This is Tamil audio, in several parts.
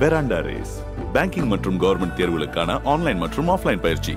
பெராண்டா ரேஸ் பேங்கிங் மற்றும் கவர்மெண்ட் தேர்வுகளுக்கான ஆன்லைன் மற்றும் ஆஃப்லைன் பயிற்சி.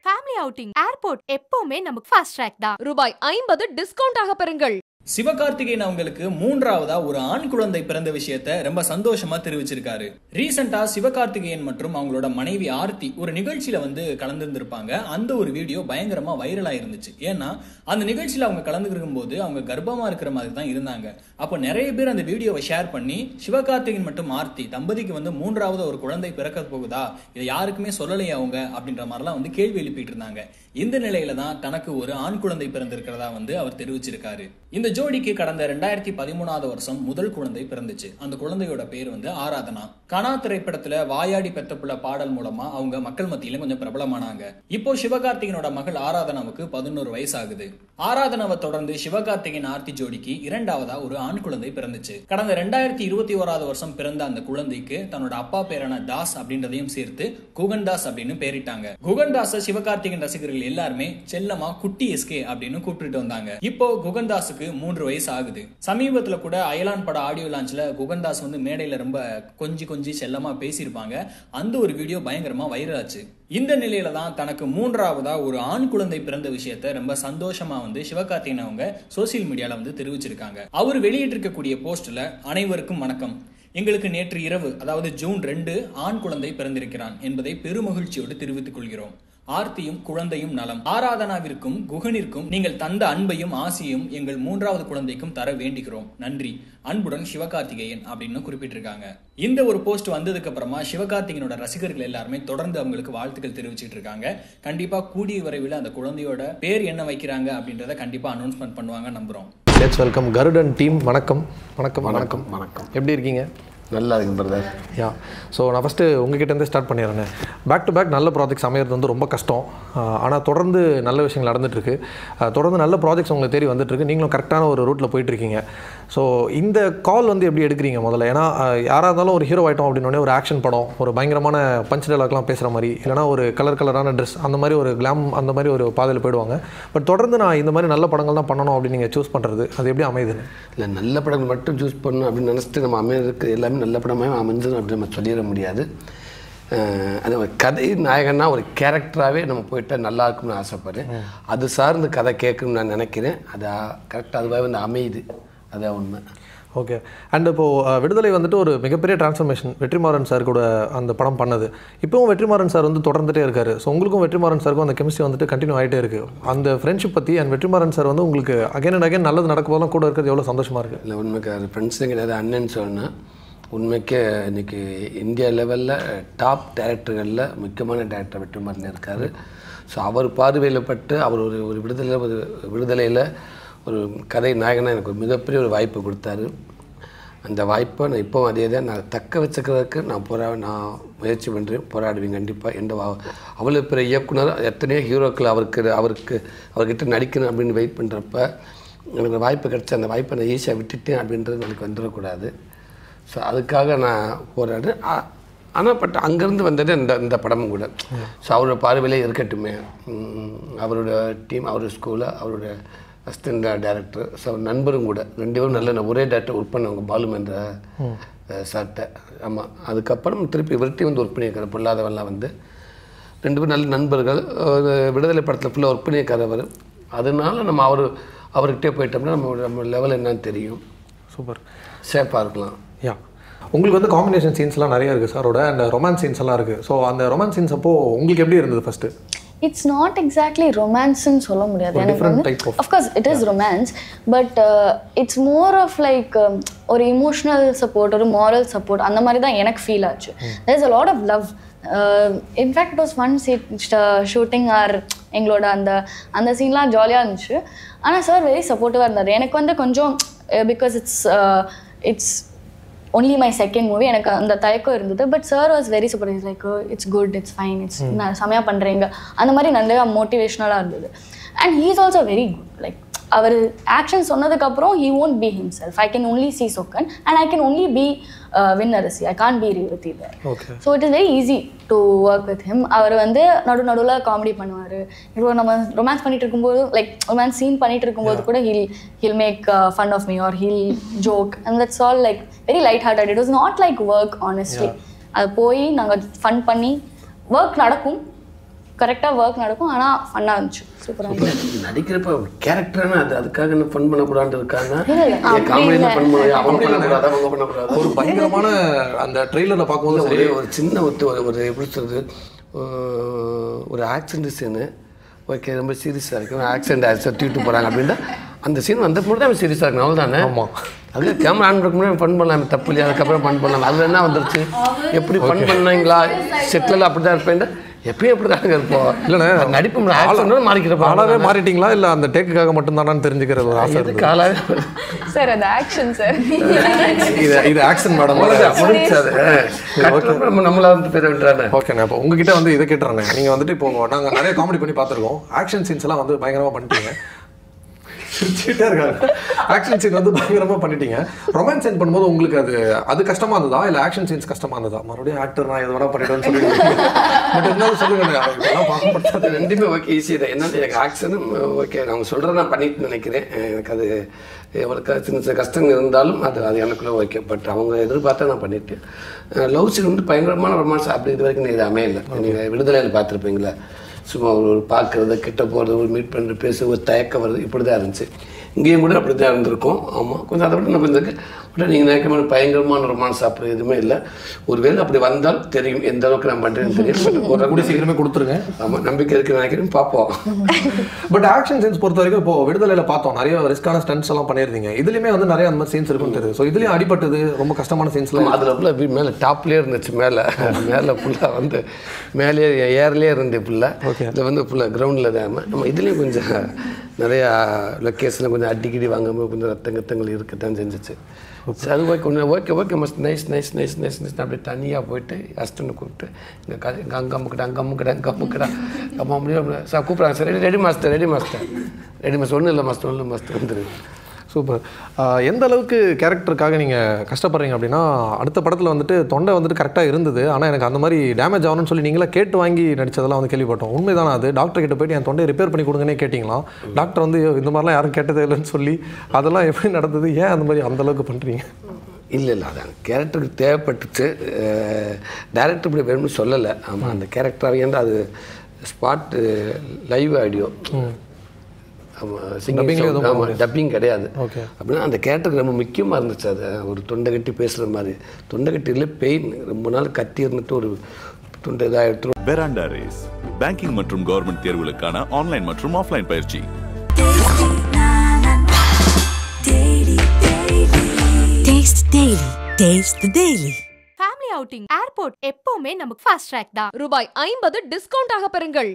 ஃபேமிலி அவுட்டிங் ஏர்போர்ட் எப்பவுமே நமக்கு ஃபாஸ்ட் ட்ராக் தான். ரூபாய் 50 டிஸ்கவுண்ட் ஆக பெறுங்கள். சிவகார்த்திகேயன் அவங்களுக்கு மூன்றாவதா ஒரு ஆண் குழந்தை பிறந்த விஷயத்த ரொம்ப சந்தோஷமா தெரிவிச்சிருக்காரு. ரீசெண்டா சிவகார்த்திகேயன் மற்றும் அவங்களோட மனைவி ஆர்த்தி ஒரு நிகழ்ச்சியில கலந்துருந்திருப்பாங்க. அந்த ஒரு வீடியோ பயங்கரமா வைரலா இருந்துச்சு. ஏன்னா அந்த நிகழ்ச்சியில அவங்க கலந்துருக்கும் போது அவங்க கர்ப்பமா இருக்கிற மாதிரி தான் இருந்தாங்க. அப்போ நிறைய பேர் அந்த வீடியோவை ஷேர் பண்ணி சிவகார்த்திகேயன் மற்றும் ஆர்த்தி தம்பதிக்கு மூன்றாவது ஒரு குழந்தை பிறக்க போகுதா, இதை யாருக்குமே சொல்லலையே அவங்க அப்படின்ற மாதிரிலாம் கேள்வி எழுப்பிட்டு இருந்தாங்க. இந்த நிலையில தான் தனக்கு ஒரு ஆண் குழந்தை பிறந்திருக்கிறதா அவர் தெரிவிச்சிருக்காரு. இந்த ஜோடிக்கு கடந்த 2013 வருஷம் முதல் குழந்தை பிறந்துச்சு. அந்த குழந்தையோட பேர் ஆராதனா. கனா திரைப்படத்துல வாயாடி பெத்த புள்ள பாடல் மூலமா அவங்க மக்கள் மத்தியில கொஞ்சம் பிரபலமானாங்க. இப்போ சிவகார்த்திகேயனோட மகள் ஆராதனாவுக்கு 11 வயசு ஆகுது. ஆராதனாவை தொடர்ந்து சிவகார்த்திகேயன் ஆர்த்தி ஜோடிக்கு இரண்டாவதா ஒரு ஆண் குழந்தை பிறந்துச்சு. கடந்த 2021 வருஷம் பிறந்த அந்த குழந்தைக்கு தன்னோட அப்பா பேரான தாஸ் அப்படின்றதையும் சேர்த்து குகன்தாஸ் அப்படின்னு பேரிட்டாங்க. குகன்தாஸ சிவகார்த்திகேயன் ரசிகர்கள் எல்லாருமே செல்லமா குட்டி எஸ்கே அப்படின்னு கூப்பிட்டு வந்தாங்க. இப்போ குகன்தாஸுக்கு 3 வயசு ஆகுது. சமீபத்துல கூட அயலான் பட ஆடியோ லான்ச்ல குகன்தாஸ் மேடையில ரொம்ப கொஞ்சி செல்லமா பேசியிருப்பாங்க. அந்த ஒரு வீடியோ பயங்கரமா வைரல் ஆச்சு. இந்த நிலையில தான் தனக்கு மூன்றாவதா ஒரு ஆண் குழந்தை பிறந்த விஷயத்த ரொம்ப சந்தோஷமா சிவகார்த்திகேயன் அவங்க சோசியல் மீடியால தெரிவிச்சிருக்காங்க. அவர் வெளியிட்டிருக்கக்கூடிய போஸ்ட்ல, அனைவருக்கும் வணக்கம். எங்களுக்கு நேற்று இரவு, அதாவது ஜூன் 2 ஆண் குழந்தை பிறந்திருக்கிறான் என்பதை பெருமகிழ்ச்சியோடு தெரிவித்துக் கொள்கிறோம். ஆர்த்தியும் குழந்தையும் நலம். ஆராதனாவிற்கும் குகனிற்கும் நீங்கள் தந்த அன்பையும் ஆசையும் எங்கள் மூன்றாவது குழந்தைக்கும் தர வேண்டுகிறோம். நன்றி. அன்புடன் சிவகார்த்திகேயன் அப்படின்னு குறிப்பிட்டிருக்காங்க. இந்த ஒரு போஸ்ட் வந்ததுக்கு அப்புறமா சிவகார்த்திகேயனோட ரசிகர்கள் எல்லாருமே தொடர்ந்து அவங்களுக்கு வாழ்த்துக்கள் தெரிவிச்சிட்டு இருக்காங்க. கண்டிப்பா கூடிய விரைவில் அந்த குழந்தையோட பேர் என்ன வைக்கிறாங்க அப்படின்றத கண்டிப்பா அனௌன்ஸ்மெண்ட் பண்ணுவாங்க நம்புறோம். Let's welcome Garudan team. வணக்கம் வணக்கம் வணக்கம் வணக்கம். எப்படி இருக்கீங்க? நல்லா இருக்கு பிரதர். யா, ஸோ நான் ஃபஸ்ட்டு உங்ககிட்டேருந்தே ஸ்டார்ட் பண்ணிடுறேன். பேக் டு பேக் நல்ல ப்ராஜெக்ட்ஸ் அமையிறது ரொம்ப கஷ்டம். ஆனால் தொடர்ந்து நல்ல விஷயங்கள் நடந்துகிட்ருக்கு. தொடர்ந்து நல்ல ப்ராஜெக்ட்ஸ் உங்களுக்கு தேடி வந்துட்டுருக்கு. நீங்களும் கரெக்டான ஒரு ரூட்டில் போயிட்டுருக்கீங்க. ஸோ இந்த கால் எப்படி எடுக்கிறீங்க முதல்ல? ஏன்னா யாராக இருந்தாலும் ஒரு ஹீரோ ஆகிட்டோம் அப்படின்னே ஒரு ஆக்ஷன் படம், ஒரு பயங்கரமான பஞ்ச் டைலாக்லாம் பேசுகிற மாதிரி, இல்லைனா ஒரு கலரான ட்ரெஸ், அந்த மாதிரி ஒரு கிளாம், அந்த மாதிரி ஒரு பாதையில் போயிடுவாங்க. பட் தொடர்ந்து நான் இந்த மாதிரி நல்ல படங்கள் தான் பண்ணணும் அப்படின்னு நீங்கள் சூஸ் பண்ணுறது அது எப்படி அமையுதுன்னு? இல்லை, நல்ல படங்கள் மட்டும் சூஸ் பண்ணணும் அப்படின்னு நினச்சிட்டு நம்ம அமையிறதுக்கு எல்லாமே நல்ல படமாக அமைஞ்சது அப்படின்னு நம்ம சொல்லிட முடியாது. அது ஒரு கதை நாயகன்னா ஒரு கேரக்டராகவே நம்ம போயிட்டால் நல்லா இருக்கும்னு ஆசைப்படுறேன். அது சார்ந்து கதை கேட்கணும்னு நான் நினைக்கிறேன். அது கரெக்டாக அதுவாக அமையுது. அதான் உண்மை. ஓகே. அண்ட் இப்போது விடுதலை ஒரு மிகப்பெரிய டிரான்ஸ்ஃபர்மேஷன். வெற்றிமாறன் சார் கூட அந்த படம் பண்ணது. இப்போவும் வெற்றிமாறன் சார் தொடர்ந்துட்டே இருக்காரு. ஸோ உங்களுக்கும் வெற்றிமாறன் சாருக்கும் அந்த கெமிஸ்ட்ரி கண்டினியூ ஆகிட்டே இருக்குது. அந்த ஃப்ரெண்ட்ஷிப் பற்றி அண்ட் வெற்றிமாறன் சார் உங்களுக்கு அகைன் அண்ட் அகைன் நல்லது நடக்கும்போதெல்லாம் கூட இருக்கிறது எவ்வளோ சந்தோஷமாக இருக்குது? இல்லை, உண்மைக்கு அது ஃப்ரெண்ட்ஸுங்க கிடையாது, அண்ணன் சொன்னால் உண்மைக்கே இன்றைக்கி இந்தியா லெவலில் டாப் டேரக்டர்களில் முக்கியமான டேரக்டர் வெற்றிமாறன் இருக்கார். ஸோ அவர் பார்வையில் பட்டு அவர் ஒரு விடுதலையில் ஒரு கதை நாயகனாக எனக்கு ஒரு மிகப்பெரிய ஒரு வாய்ப்பு கொடுத்தாரு. அந்த வாய்ப்பை நான் இப்போவும் அதே தான் நான் தக்க வச்சுக்கிறதுக்கு நான் முயற்சி பண்ணுறேன், போராடுவேன் கண்டிப்பாக. அவ்வளோ பெரிய இயக்குனர், எத்தனையோ ஹீரோக்கள் அவர்கிட்ட நடிக்கணும் அப்படின்னு வெயிட் பண்ணுறப்ப எனக்கு வாய்ப்பு கிடச்சி அந்த வாய்ப்பை நான் ஈஸியாக விட்டுட்டேன் அப்படின்றது எனக்கு வந்துடக்கூடாது. ஸோ அதுக்காக நான் போராடுறேன். ஆனால் பட் அங்கேருந்து வந்தது இந்த படமும் கூட. ஸோ அவரோட பார்வையிலே இருக்கட்டுமே, அவரோட டீம், அவரோட ஸ்கூலில் அவரோட அசிஸ்டன்ட் டைரக்டர், ஸோ நண்பரும் கூட 2 பேரும் நல்ல ஒரே டேரக்டர் ஒர்க் பண்ணவங்க, பாலும் என்ற சார்ட்ட. ஆமாம், அதுக்கப்புறம் திருப்பி விரட்டி ஒர்க் பண்ணியிருக்காரு. பொல்லாதவெல்லாம் 2 பேரும் நல்ல நண்பர்கள். விடுதலை படத்தில் ஃபுல்லாக ஒர்க் பண்ணியிருக்காரு. அதனால நம்ம அவர்கிட்டே போயிட்டோம்னா நம்ம லெவல் என்னன்னு தெரியும். சூப்பர், சேஃபாக இருக்கலாம். யா, உங்களுக்கு காம்பினேஷன் சீன்ஸ்லாம் நிறைய இருக்குது சாரோட, அண்ட் ரொமான்ஸ் சீன்ஸ் எல்லாம் இருக்குது. ஸோ அந்த ரொமான்ஸ் சீன்ஸ் அப்போது உங்களுக்கு எப்படி இருந்தது ஃபஸ்ட்டு? இட்ஸ் நாட் எக்ஸாக்ட்லி ரொமான்ஸ்ன்னு சொல்ல முடியாது. எனக்கு of course it is romance, but it's more of like ஒரு இமோஷனல் சப்போர்ட், ஒரு மாரல் சப்போர்ட், அந்த மாதிரி தான் எனக்கு ஃபீல் ஆச்சு. There is a lot of love. In fact it was fun shooting or எங்களோட அந்த சீன்லாம் ஜாலியாக இருந்துச்சு. ஆனால் சார் வெரி சப்போர்ட்டிவாக இருந்தார். எனக்கு கொஞ்சம் because it's only my second movie, எனக்கு அந்த தயக்கம் இருந்தது. But sir was very supportive. Like it's good, it's fine, it's செமையாக பண்ணுறீங்க, அந்த மாதிரி நிறையா மோட்டிவேஷ்னலாக இருந்தது. And he is also very good. Like அவர் ஆக்ஷன் சொன்னதுக்கப்புறம் he won't be himself. I can only see Sokkan and I can only be Vinnarasi. I can't be Revati there. Okay. So it is very easy to work with him. அவர் வந்து நடுவில் காமெடி பண்ணுவார். இப்போ நம்ம ரொமான்ஸ் பண்ணிட்டு இருக்கும்போது லைக் ரொமான்ஸ் சீன் பண்ணிட்டு இருக்கும்போது கூட he'll make fun of me or he'll joke and that's all like very light-hearted. It was not like work honestly. அது போய் நாங்கள் ஃபன் பண்ணி ஒர்க் நடக்கும், கரெக்டாக ஒர்க் நடக்கும், ஆனால் ஃபன்னாக இருந்துச்சு. சூப்பராக நடிக்கிறப்ப கேரக்டர்னா அதுக்காக என்ன ஃபன் பண்ணக்கூடாது இருக்காங்க. காமெடி ஃபன் பண்ண அவங்க பண்ணக்கூடாது, அவங்க பண்ணக்கூடாது. ஒரு பயங்கரமான அந்த ட்ரெய்லரில் பார்க்கும்போது ஒரு சின்ன ஒரு எப்படி சொல்றது, ஒரு ஆக்சிடென்ட் சீனு ஓகே ரொம்ப சீரியஸாக இருக்கும். ஆக்சிடென்ட் தூக்கிட்டு போகிறாங்க அப்படின்னா அந்த சீன் வந்த போது தான் சீரியஸாக இருக்கணும், அவ்வளோதானே. ஆமாம், அது கேமரா ஆன் பண்ண முன்னாடி ஃபன் பண்ணலாம், தப்பு இல்லையா, அதுக்கப்புறம் ஃபன் பண்ணலாம். அதில் என்ன வந்துருச்சு, எப்படி ஃபன் பண்ணீங்களா, செட்டில் அப்படி தான் இருப்பேன், எப்பயும் எப்படி தாங்க இருப்போம். இல்லைண்ணே நடிப்பு மாறிக்கிறப்ப ஆளாவே மாறிட்டீங்களா இல்லை அந்த டேக்குக்காக மட்டும்தானான்னு தெரிஞ்சுக்கிறது ஒரு ஆசை இருக்கு. காலாவே சார் அது ஆக்ஷன் சார், இது ஆக்ஷன் மேடம் நம்மளா வந்து பேர் விட்டுறாங்க. ஓகேண்ணே, இப்போ உங்ககிட்ட வந்து இதை கேட்டுறாங்க. நீங்கள் வந்துட்டு இப்போ நாங்கள் நிறைய காமெடி பண்ணி பார்த்துருக்கோம், ஆக்ஷன் சீன்ஸ் எல்லாம் வந்து பயங்கரமாக பண்ணிட்டீங்க, சிரிச்சுட்டே இருக்காங்க. ஆக்ஷன் சீன் வந்து பயங்கரமாக பண்ணிட்டீங்க. ரொமான்ஸ் சீன் பண்ணும்போது உங்களுக்கு அது கஷ்டமாக இருந்ததா இல்லை ஆக்ஷன் சீன்ஸ் கஷ்டமாக இருந்ததா? மறுபடியும் ஆக்டர் நான் எது வேணா பண்ணிட்டேன்னு சொல்லிடுவேன், பட் இருந்தாலும் சொல்லுங்க. பார்க்கப்படுறது ரெண்டுமே ஓகே, ஈஸி தான். என்னன்னா எனக்கு ஆக்ஷனும் ஓகே, அவங்க சொல்கிறத நான் பண்ணிட்டு நினைக்கிறேன். எனக்கு அது எவ்வளோ சின்ன சின்ன கஷ்டங்கள் இருந்தாலும் அது எனக்குள்ளே ஓகே. பட் அவங்க எதிர்பார்த்தா நான் பண்ணிட்டேன். லவ் சீன் வந்து பயங்கரமான ரொமான்ஸ் அப்படி இது வரைக்கும் இது அமையலை. நீங்கள் விடுதலையில் பார்த்துருப்பீங்களா, சும்மா ஒரு பார்க்குறது, கிட்ட போகிறது, ஒரு மீட் பண்ணுறது, பேச ஒரு தயக்கம் வருது, இப்படி தான் இருந்துச்சு. இங்கேயும் கூட அப்படி தான் இருந்திருக்கும். ஆமாம், கொஞ்சம் அதை விட இன்னும் கொஞ்சம் இருக்குது. பட் நீங்கள் நினைக்கிற பயங்கரமான ரொமான்ஸ் அப்படி எதுவுமே இல்லை. ஒருவேளை அப்படி வந்தால் தெரியும் எந்த அளவுக்கு நான் பண்ணுறேன்னு தெரியும். ஒரு கூட சீக்கிரமே கொடுத்துருங்க. ஆமாம், நம்பிக்கை இருக்குன்னு நினைக்கிறேன், பார்ப்போம். பட் ஆக்ஷன் சீன்ஸ் பொறுத்த வரைக்கும் இப்போ விடுதலையில் பார்த்தோம் நிறைய ரிஸ்கான ஸ்டன்ட்ஸ் எல்லாம் பண்ணியிருந்தீங்க. இதுலேயுமே வந்து நிறைய அந்த மாதிரி சீன்ஸ் இருக்குன்னு தெரியுது. ஸோ இதுலேயும் அடிபட்டது ரொம்ப கஷ்டமான சீன்ஸ்லாம் அதில் ஃபுல்லாக மேலே டாப்லேயே இருந்துச்சு. மேலே ஃபுல்லாக வந்து மேலே ஏர்லேயே இருந்து ஃபுல்லாக இதில் வந்து ஃபுல்லாக கிரவுண்டில் தான். நம்ம இதுலேயும் கொஞ்சம் நிறையா லொக்கேஷனில் கொஞ்சம் அடிக்கடி வாங்காமல் கொஞ்சம் ரத்தங்கள் இருக்கத்தான் செஞ்சிச்சு. சரி, அது ஓகே, கொஞ்சம் ஓகே மஸ்ட் நைஸ் அப்படியே தனியாக போயிட்டு ஹஸ்டண்ட் கூப்பிட்டு இங்கே அங்கே அமுக்கடா அம்மா முடியும் சார் கூப்பிட்றாங்க. சார் ரெடி மாஸ்டர் ஒன்றும் இல்லை மாஸ்டர் வந்துடுது. சூப்பர். எந்த அளவுக்கு கேரக்டருக்காக நீங்கள் கஷ்டப்படுறீங்க அப்படின்னா, அடுத்த படத்தில் வந்துட்டு தொண்டை வந்துட்டு கரெக்டாக இருந்தது, ஆனால் எனக்கு அந்த மாதிரி டேமேஜ் ஆகணும்னு சொல்லி நீங்களா கேட்டு வாங்கி நடித்ததெல்லாம் வந்து கேள்விப்பட்டோம். உண்மைதானே அது? டாக்டர் கிட்ட போய்ட்டு என் தொண்டையை ரிப்பேர் பண்ணி கொடுங்கன்னே கேட்டிங்களா? டாக்டர் வந்து இந்த மாதிரிலாம் யாரும் கேட்டதே இல்லைன்னு சொல்லி அதெல்லாம் எப்படி நடந்தது? ஏன் அந்த மாதிரி அந்தளவுக்கு பண்ணுறீங்க? இல்லை அதான் கேரக்டருக்கு தேவைப்பட்டுச்சு. டேரக்டர் இப்படி வேணும்னு சொல்லலை. ஆமாம், அந்த கேரக்டராக ஏன்னா அது ஸ்பாட் லைவ் ஆடியோ, டப்பிங் கிடையாது. அப்படின்னா அந்த கேரக்டருக்கு ரொம்ப முக்கியமாக இருந்துச்சு. அது ஒரு தொண்டை கட்டி பேசுகிற மாதிரி, தொண்டை கட்டியில் பெயின் ரொம்ப நாள் கட்டி இருந்துட்டு ஒரு தொண்டை இதாக எடுத்துரும். பெராண்டா ரேஸ் பேங்கிங் மற்றும் கவர்மெண்ட் தேர்வுகளுக்கான ஆன்லைன் மற்றும் ஆஃப்லைன் பயிற்சி. ஃபேமிலி அவுட்டிங் ஏர்போர்ட் எப்பவுமே நமக்கு ஃபாஸ்ட் ட்ராக் தான். ரூபாய் 50 டிஸ்கவுண்ட் ஆக பெறுங்கள்.